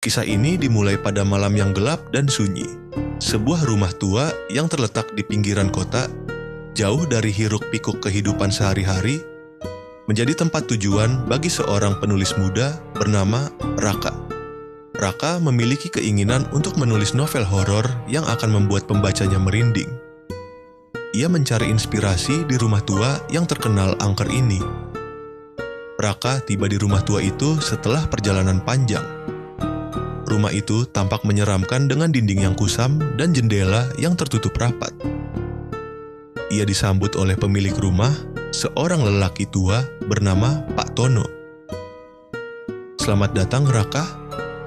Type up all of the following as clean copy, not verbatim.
Kisah ini dimulai pada malam yang gelap dan sunyi. Sebuah rumah tua yang terletak di pinggiran kota, jauh dari hiruk-pikuk kehidupan sehari-hari, menjadi tempat tujuan bagi seorang penulis muda bernama Raka. Raka memiliki keinginan untuk menulis novel horor yang akan membuat pembacanya merinding. Ia mencari inspirasi di rumah tua yang terkenal angker ini. Raka tiba di rumah tua itu setelah perjalanan panjang. Rumah itu tampak menyeramkan dengan dinding yang kusam dan jendela yang tertutup rapat. Ia disambut oleh pemilik rumah, seorang lelaki tua bernama Pak Tono. "Selamat datang, Raka.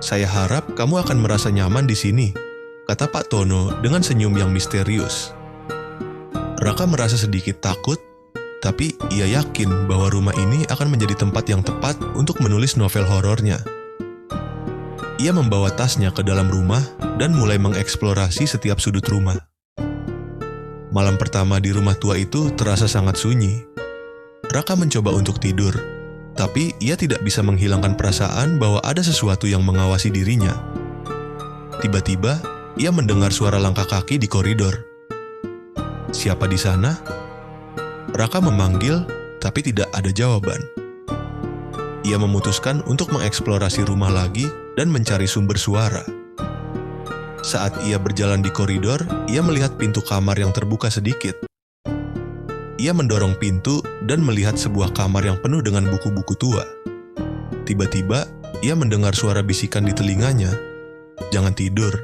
Saya harap kamu akan merasa nyaman di sini," kata Pak Tono dengan senyum yang misterius. Raka merasa sedikit takut, tapi ia yakin bahwa rumah ini akan menjadi tempat yang tepat untuk menulis novel horornya. Ia membawa tasnya ke dalam rumah dan mulai mengeksplorasi setiap sudut rumah. Malam pertama di rumah tua itu terasa sangat sunyi. Raka mencoba untuk tidur, tapi ia tidak bisa menghilangkan perasaan bahwa ada sesuatu yang mengawasi dirinya. Tiba-tiba, ia mendengar suara langkah kaki di koridor. "Siapa di sana?" Raka memanggil, tapi tidak ada jawaban. Ia memutuskan untuk mengeksplorasi rumah lagi dan mencari sumber suara. Saat ia berjalan di koridor, ia melihat pintu kamar yang terbuka sedikit. Ia mendorong pintu dan melihat sebuah kamar yang penuh dengan buku-buku tua. Tiba-tiba, ia mendengar suara bisikan di telinganya, "Jangan tidur."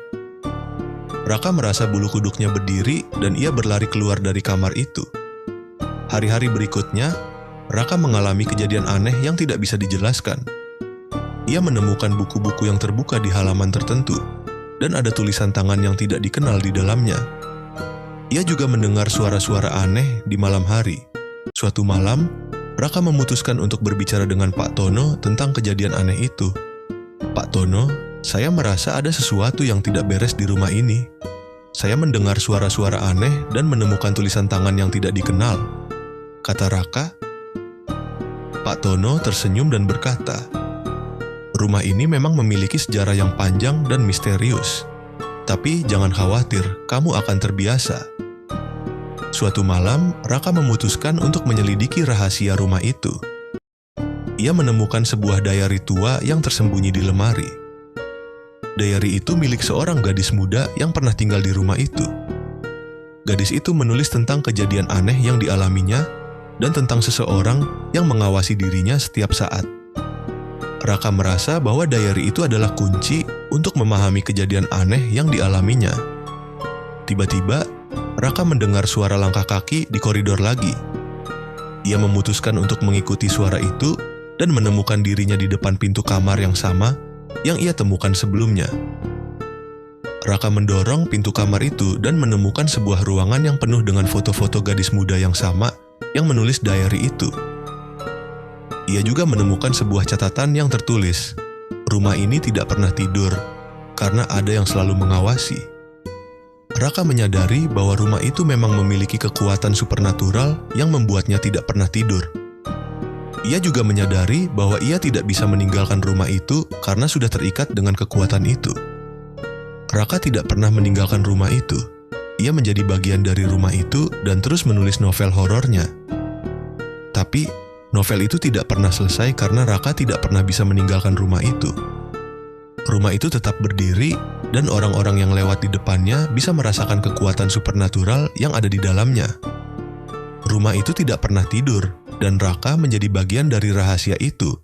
Raka merasa bulu kuduknya berdiri dan ia berlari keluar dari kamar itu. Hari-hari berikutnya, Raka mengalami kejadian aneh yang tidak bisa dijelaskan. Ia menemukan buku-buku yang terbuka di halaman tertentu, dan ada tulisan tangan yang tidak dikenal di dalamnya. Ia juga mendengar suara-suara aneh di malam hari. Suatu malam, Raka memutuskan untuk berbicara dengan Pak Tono tentang kejadian aneh itu. "Pak Tono, saya merasa ada sesuatu yang tidak beres di rumah ini. Saya mendengar suara-suara aneh dan menemukan tulisan tangan yang tidak dikenal," kata Raka. Pak Tono tersenyum dan berkata, "Rumah ini memang memiliki sejarah yang panjang dan misterius. Tapi jangan khawatir, kamu akan terbiasa." Suatu malam, Raka memutuskan untuk menyelidiki rahasia rumah itu. Ia menemukan sebuah diary tua yang tersembunyi di lemari. Diary itu milik seorang gadis muda yang pernah tinggal di rumah itu. Gadis itu menulis tentang kejadian aneh yang dialaminya dan tentang seseorang yang mengawasi dirinya setiap saat. Raka merasa bahwa diary itu adalah kunci untuk memahami kejadian aneh yang dialaminya. Tiba-tiba, Raka mendengar suara langkah kaki di koridor lagi. Ia memutuskan untuk mengikuti suara itu dan menemukan dirinya di depan pintu kamar yang sama yang ia temukan sebelumnya. Raka mendorong pintu kamar itu dan menemukan sebuah ruangan yang penuh dengan foto-foto gadis muda yang sama yang menulis diary itu. Ia juga menemukan sebuah catatan yang tertulis, "Rumah ini tidak pernah tidur, karena ada yang selalu mengawasi." Raka menyadari bahwa rumah itu memang memiliki kekuatan supernatural yang membuatnya tidak pernah tidur. Ia juga menyadari bahwa ia tidak bisa meninggalkan rumah itu karena sudah terikat dengan kekuatan itu. Raka tidak pernah meninggalkan rumah itu. Ia menjadi bagian dari rumah itu dan terus menulis novel horornya. Tapi, novel itu tidak pernah selesai karena Raka tidak pernah bisa meninggalkan rumah itu. Rumah itu tetap berdiri dan orang-orang yang lewat di depannya bisa merasakan kekuatan supernatural yang ada di dalamnya. Rumah itu tidak pernah tidur dan Raka menjadi bagian dari rahasia itu.